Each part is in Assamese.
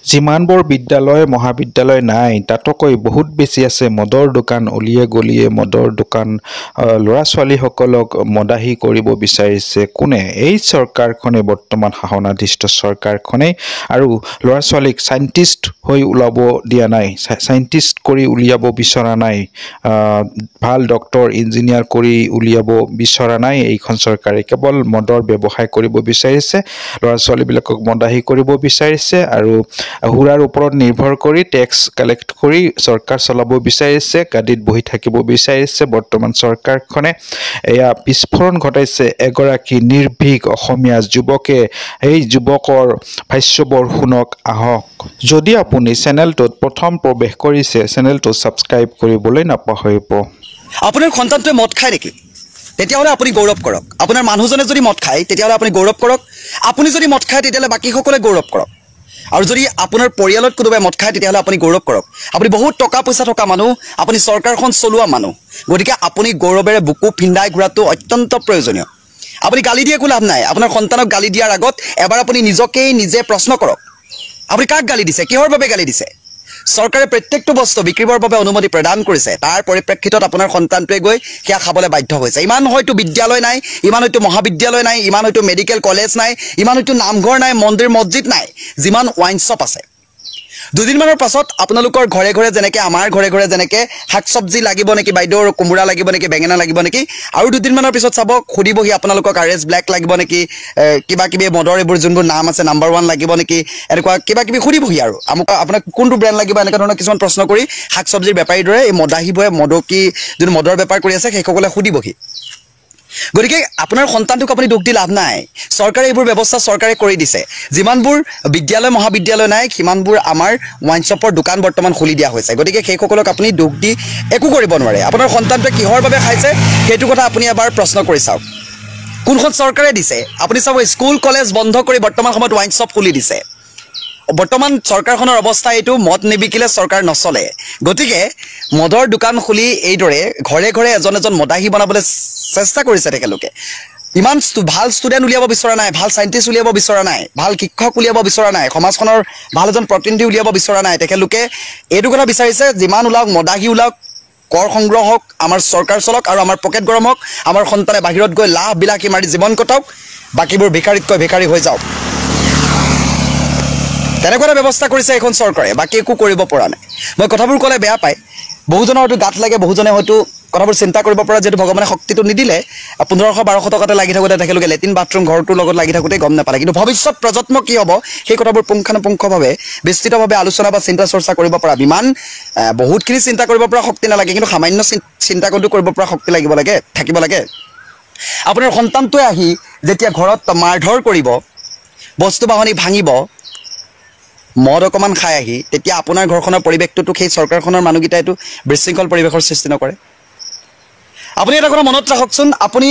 যিমানবোৰ বিদ্যালয় মহাবিদ্যালয় নাই তাতকৈ বহুত বেছি আছে মদৰ দোকান অলিয়ে গলিয়ে মদৰ দোকান ল'ৰা ছোৱালীসকলক মদাহী কৰিব বিচাৰিছে কোনে এই চৰকাৰখনে বৰ্তমান শাসনাধীষ্ঠ চৰকাৰখনে আৰু ল'ৰা ছোৱালীক সাইন্টিষ্ট হৈ ওলাব দিয়া নাই সাইন্টিষ্ট কৰি উলিয়াব বিচৰা নাই ভাল ডক্টৰ ইঞ্জিনিয়াৰ কৰি উলিয়াব বিচৰা নাই এইখন চৰকাৰে কেৱল মদৰ ব্যৱসায় কৰিব বিচাৰিছে ল'ৰা ছোৱালীবিলাকক মদাহী কৰিব বিচাৰিছে আৰু হুৰাৰ ওপৰত নিৰ্ভৰ কৰি টেক্স কালেক্ট কৰি চৰকাৰ চলাব বিচাৰিছে গাদীত বহি থাকিব বিচাৰিছে বৰ্তমান চৰকাৰখনে এয়া বিস্ফোৰণ ঘটাইছে এগৰাকী নিৰ্ভীক অসমীয়া যুৱকে এই যুৱকৰ ভাষ্যবোৰ শুনক আহক যদি আপুনি চেনেলটোত প্ৰথম প্ৰৱেশ কৰিছে চেনেলটো সাবস্ক্ৰাইব কৰিবলৈ নাপাহৰিব আপোনাৰ সন্তানটোৱে মদ খায় নেকি তেতিয়াহলে আপুনি গৌৰৱ কৰক আপোনাৰ মানুহজনে যদি মদ খায় তেতিয়াহলে আপুনি গৌৰৱ কৰক আপুনি যদি মদ খায় তেতিয়াহলে বাকি সকলে গৌৰৱ কৰক আৰু যদি আপোনাৰ পৰিয়ালত কোনোবাই মদ খায় তেতিয়াহলে আপুনি গৌৰৱ কৰক আপুনি বহুত টকা পইচা থকা মানুহ আপুনি চৰকাৰখন চলোৱা মানুহ গতিকে আপুনি গৌৰৱেৰে বুকু ফিন্দাই ঘূৰাটো অত্যন্ত প্ৰয়োজনীয় আপুনি গালি দিয়ে কোনো লাভ নাই আপোনাৰ সন্তানক গালি দিয়াৰ আগত এবাৰ আপুনি নিজে প্ৰশ্ন কৰক আপুনি কাক গালি দিছে কিহৰ বাবে গালি দিছে চৰকাৰে প্ৰত্যেকটো বস্তু বিক্ৰীবৰ বাবে অনুমতি প্ৰদান কৰিছে তাৰ পৰিপ্ৰেক্ষিতত আপোনাৰ সন্তানটোৱে গৈ কিয়া খাবলৈ বাধ্য হৈছে ইমান হয়তো বিদ্যালয় নাই ইমান হয়তো মহাবিদ্যালয় নাই ইমান হয়তো মেডিকেল কলেজ নাই ইমান হয়তো নামঘৰ নাই মন্দিৰ মছজিদ নাই যিমান ওয়াইন শ্বপ আছে দুদিনমানৰ পাছত আপোনালোকৰ ঘৰে ঘৰে যেনেকে আমাৰ ঘৰে ঘৰে যেনেকে শাক সবজি লাগিব নেকি বাইদেউৰ কোমৰা লাগিব নেকি বেঙেনা লাগিব নেকি আৰু দুদিনমানৰ পিছত চাব খুদিবহি আপোনালোকক আৰএছ ব্ল্যাক লাগিব নেকি কিবা কিবি মদৰ এবোৰ যোনবোৰ নাম আছে নাম্বাৰ 1 লাগিব নেকি এনেকুৱা কিবা কিবি খুদিবহি আৰু আপোনাক কোনটো ব্ৰ্যান্ড লাগিব এনেকা ধৰণৰ কিছুমান প্ৰশ্ন কৰি শাক সবজিৰ বেপাৰীৰ দৰে এই মদাহিবয়ে মদকি যোন মদৰ বেপাৰ কৰি আছে সেইসকলে খুদিবহি গতিকে আপোনাৰ সন্তানটোক আপুনি দুখ দি লাভ নাই চৰকাৰে এইবোৰ ব্যৱস্থা চৰকাৰে কৰি দিছে যিমানবোৰ বিদ্যালয় মহাবিদ্যালয় নাই কিমানবোৰ আমাৰ ওয়াইন শ্বপৰ দোকান বৰ্তমান খুলি দিয়া হৈছে গতিকে সেইসকলক আপুনি দুখ দি একো কৰিব নোৱাৰে আপোনাৰ সন্তানটোৱে কিহৰ বাবে খাইছে সেইটো কথা আপুনি এবাৰ প্ৰশ্ন কৰি চাওক কোনখন চৰকাৰে দিছে আপুনি চাব স্কুল কলেজ বন্ধ কৰি বৰ্তমান সময়ত ওয়াইন শ্বপ খুলি দিছে বৰ্তমান চৰকাৰখনৰ অৱস্থা এইটো মদ নিবিকিলে চৰকাৰ নচলে গতিকে মদৰ দোকান খুলি এইদৰে ঘৰে ঘৰে এজন মদাহী বনাবলৈ চেষ্টা কৰিছে তেখেতলোকে ইমান ভাল ষ্টুডেন্ট উলিয়াব বিচৰা নাই ভাল সাইন্টিষ্ট উলিয়াব বিচৰা নাই ভাল শিক্ষক উলিয়াব বিচৰা নাই সমাজখনৰ ভাল এজন প্ৰতিনিধি উলিয়াব বিচৰা নাই তেখেতলোকে এইটো কথা বিচাৰিছে যিমান উলাওক মদাহী উলাওক কৰ সংগ্ৰহ হওক আমাৰ চৰকাৰ চলক আৰু আমাৰ পকেট গৰম হওক আমাৰ সন্তানে বাহিৰত গৈ লাভ বিলাকি মাৰি জীৱন কটাওক বাকিবোৰ ভিখাৰীতকৈ ভিখাৰী হৈ যাওক তেনেকুৱা ব্যৱস্থা কৰিছে এখন চৰকাৰে বাকি একো কৰিব পৰা নাই মই কথাবোৰ ক'লে বেয়া পায় বহুজনৰ হয়তো গাত লাগে বহুজনে হয়তো কথাবোৰ চিন্তা কৰিব পৰা যেটো ভগৱানে শক্তিটো নিদিলে 1500-1200 টকাতে লাগি থাকোতে তেখেতলোকে লেটিন বাথৰুম ঘৰটোৰ লগত লাগি থাকোতে গম নাপালে কিন্তু ভৱিষ্যত প্ৰজন্ম কি হ'ব সেই কথাবোৰ পুংখানুপুংখভাৱে বিস্তৃতভাৱে আলোচনা বা চিন্তা চৰ্চা কৰিব পৰা বিমান বহুতখিনি চিন্তা কৰিব পৰা শক্তি নালাগে কিন্তু সামান্য চিন্তা কৰিব পৰা শক্তি লাগিব লাগে থাকিব লাগে আপোনাৰ সন্তানটোৱে আহি যেতিয়া ঘৰত মাৰধৰ কৰিব বস্তু বাহনি ভাঙিব মদ অকমান খাই আহি তেতিয়া আপোনাৰ ঘৰখনৰ পৰিৱেশটো সেই চৰকাৰখনৰ মানুহগিটাইটো বিশৃংখল পৰিৱেশৰ সৃষ্টি নকৰে আপুনি এটা কথা মনত ৰাখকচোন আপুনি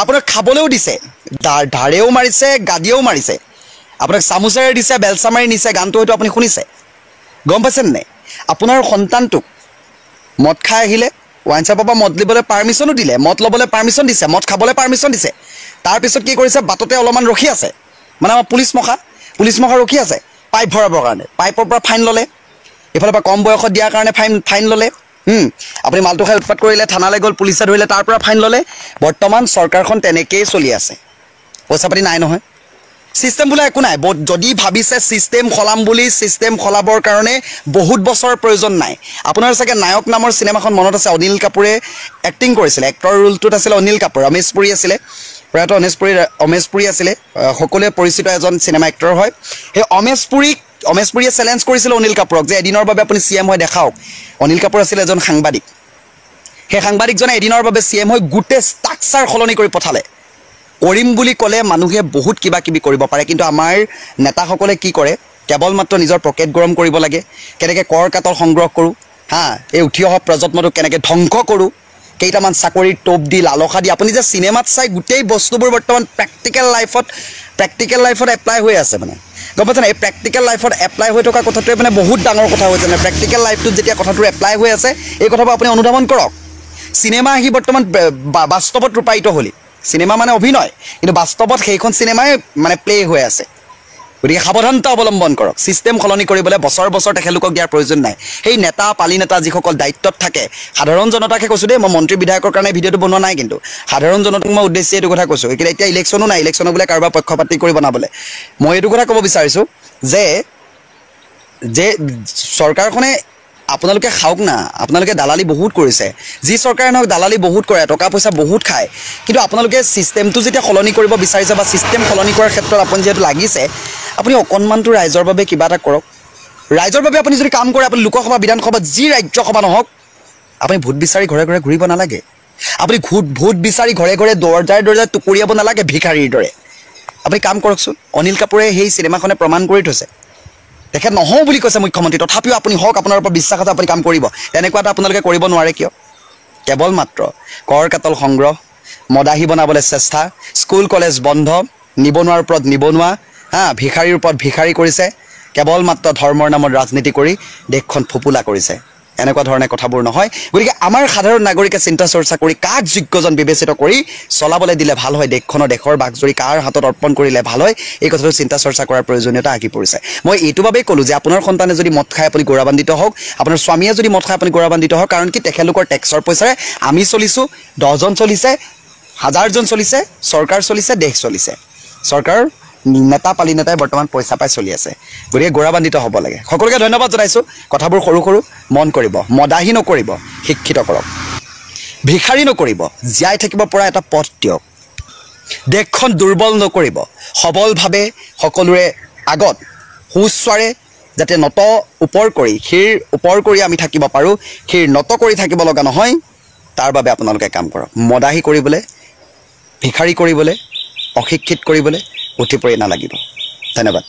আপোনাক খাবলৈও দিছে ধাৰেও মাৰিছে গাদিও মাৰিছে আপোনাক চামুচেৰে দিছে বেলচা মাৰি নিছে গানটো হয়তো আপুনি শুনিছে গম পাইছেনে নাই আপোনাৰ সন্তানটোক মদ খাই আহিলে ওয়াইন শ্বপৰ পৰা মদ লিবলৈ পাৰমিশনো দিলে মদ লবলৈ পাৰমিশন দিছে মদ খাবলৈ পাৰমিশন দিছে তাৰ পিছত কি কৰিছে বাটতে অলপমান ৰখি আছে মানে আমাৰ পুলিচ মখা ৰখি আছে পাইপ ভৰাবৰ কাৰণে পাইপৰ পৰা ফাইন ললে এফালে পৰা কম বয়সত দিয়াৰ কাৰণে ফাইন ললে আপুনি মালটো খাই উৎপাত কৰিলে থানালৈ গ'ল পুলিচে ধৰিলে তাৰ পৰা ফাইন ললে বৰ্তমান চৰকাৰখন তেনেকেই চলি আছে পইচা পাতি নাই নহয় সিস্টেম বোলা একো নাই যদি ভাবিছে সিস্টেম খলাম বুলি সিস্টেম খলাবৰ কাৰণে বহুত বছৰৰ প্ৰয়োজন নাই আপোনাৰ চাগে নায়ক নামৰ সিনেমাখন মনত আছে অনিল কাপুৰে এক্টিং কৰিছিল এক্টৰ ৰোলটোত আছিল অনিল কাপুৰ ৰমেশ পুৰী আছিলে প্ৰায়তো অমেশ পুৰী আছিলে সকলোৱে পৰিচিত এজন সিনেমা এক্টৰ হয় সেই অমেশ পুৰীয়ে চ্যালেঞ্জ কৰিছিল অনিল কাপুৰক যে এদিনৰ বাবে আপুনি সিএম হৈ দেখাওক অনিল কাপুৰ আছিল এজন সাংবাদিক সেই সাংবাদিকজনে এদিনৰ বাবে সিএম হৈ গোটে ষ্ট্ৰাকচাৰ খলনি কৰি পঠালে কৰিম বুলি ক'লে মানুহে বহুত কিবা কিবি কৰিব পাৰে কিন্তু আমাৰ নেতাসকলে কি কৰে কেৱল মাত্ৰ নিজৰ পকেট গৰম কৰিব লাগে কেনেকৈ কৰ কাটল সংগ্ৰহ কৰো এই উঠি অহা প্ৰজন্মটো কেনেকৈ ধ্বংস কৰো কেইটামান চাকৰিৰ টপ দি লালসা দি আপুনি যে সিনেমাত চাই গোটেই বস্তুবোৰ বৰ্তমান প্ৰেক্টিকেল লাইফত এপ্লাই হৈ আছে মানে গম পাইছেনে এই প্ৰেক্টিকেল লাইফত এপ্লাই হৈ থকা কথাটোৱে মানে বহুত ডাঙৰ কথা হৈছে মানে প্ৰেক্টিকেল লাইফটোত যেতিয়া কথাটো এপ্লাই হৈ আছে এই কথাবোৰ আপুনি অনুধাৱন কৰক সিনেমা আহি বৰ্তমান বাস্তৱত ৰূপায়িত হ'লি সিনেমা মানে অভিনয় কিন্তু বাস্তৱত সেইখন সিনেমাই মানে প্লে হৈ আছে গতিকে সাৱধানতা অৱলম্বন কৰক ছিষ্টেম সলনি কৰিবলৈ বছৰ বছৰ তেখেতলোকক দিয়াৰ প্ৰয়োজন নাই সেই নেতা পালি নেতা যিসকল দায়িত্বত থাকে সাধাৰণ জনতাকে কৈছোঁ দেই মই মন্ত্ৰী বিধায়কৰ কাৰণে ভিডিঅ'টো বনোৱা নাই কিন্তু সাধাৰণ জনতাক মই উদ্দেশ্যে এইটো কথা কৈছোঁ এতিয়া ইলেকশ্যনো নাই ইলেকশ্যনো বোলে কাৰোবাৰ পক্ষপাতি কৰি বনাবলৈ মই এইটো কথা ক'ব বিচাৰিছোঁ যে চৰকাৰখনে আপোনালোকে খাওক না আপোনালোকে দালালি বহুত কৰিছে যি চৰকাৰে নহওক দালালি বহুত কৰে টকা পইচা বহুত খায় কিন্তু আপোনালোকে ছিষ্টেমটো যেতিয়া সলনি কৰিব বিচাৰিছে বা ছিষ্টেম সলনি কৰাৰ ক্ষেত্ৰত আপুনি যিহেতু লাগিছে আপুনি অকণমানটো ৰাইজৰ বাবে কিবা এটা কৰক ৰাইজৰ বাবে আপুনি যদি কাম কৰে আপুনি লোকসভা বিধানসভা যি ৰাজ্যসভা নহওক আপুনি ভোট বিচাৰি ঘৰে ঘৰে ঘূৰিব নালাগে আপুনি ভোট বিচাৰি ঘৰে ঘৰে দৰ্জাই দৰ্জাই টুকুৰিয়াব নালাগে ভিখাৰীৰ দৰে আপুনি কাম কৰকচোন অনিল কাপুৰে সেই চিনেমাখনে প্ৰমাণ কৰি থৈছে তেখেত নহওঁ বুলি কৈছে মুখ্যমন্ত্ৰী তথাপিও আপুনি হওক আপোনাৰ ওপৰত বিশ্বাস আছে আপুনি কাম কৰিব তেনেকুৱা এটা আপোনালোকে কৰিব নোৱাৰে কিয় কেৱল মাত্ৰ কৰ কাতল সংগ্ৰহ মদাহী বনাবলৈ চেষ্টা স্কুল কলেজ বন্ধ নিবনুৱাৰ ওপৰত নিবনুৱা ভিখাৰীৰ ওপৰত ভিখাৰী কৰিছে কেৱল মাত্ৰ ধৰ্মৰ নামত ৰাজনীতি কৰি দেশখন ফোপোলা কৰিছে এনেকুৱা ধৰণে কথাবোৰ নহয় গতিকে আমাৰ সাধাৰণ নাগৰিকে চিন্তা চৰ্চা কৰি কাক যোগ্যজন বিবেচিত কৰি চলাবলৈ দিলে ভাল হয় দেশৰ বাঘজৰি কাৰ হাতত অৰ্পণ কৰিলে ভাল হয় এই কথাটো চিন্তা চৰ্চা কৰাৰ প্ৰয়োজনীয়তা আহি পৰিছে মই এইটো বাবেই ক'লোঁ যে আপোনাৰ সন্তানে যদি মদ খাই আপুনি গৌৰৱান্বিত হওক আপোনাৰ স্বামীয়ে যদি মদ খাই আপুনি গৌৰৱান্বিত হওক কাৰণ কি তেখেতলোকৰ টেক্সৰ পইচাৰে আমি চলিছোঁ 10জন চলিছে 1000জন চলিছে চৰকাৰ চলিছে দেশ চলিছে চৰকাৰ নেতা পালি নেতাই বৰ্তমান পইচা পাই চলি আছে গতিকে গৌৰৱান্বিত হ'ব লাগে সকলোকে ধন্যবাদ জনাইছোঁ কথাবোৰ সৰু সৰু মন কৰিব মদাহী নকৰিব শিক্ষিত কৰক ভিখাৰী নকৰিব জীয়াই থাকিব পৰা এটা পথ দিয়ক দেশখন দুৰ্বল নকৰিব সবলভাৱে সকলোৰে আগত সুস্বাৰে যাতে নত ওপৰ কৰি শিৰ ওপৰ কৰি আমি থাকিব পাৰোঁ শিৰ নত কৰি থাকিব লগা নহয় তাৰ বাবে আপোনালোকে কাম কৰক মদাহী কৰিবলৈ ভিখাৰী কৰিবলৈ অশিক্ষিত কৰিবলৈ উঠি পৰি নালাগিব ধন্যবাদ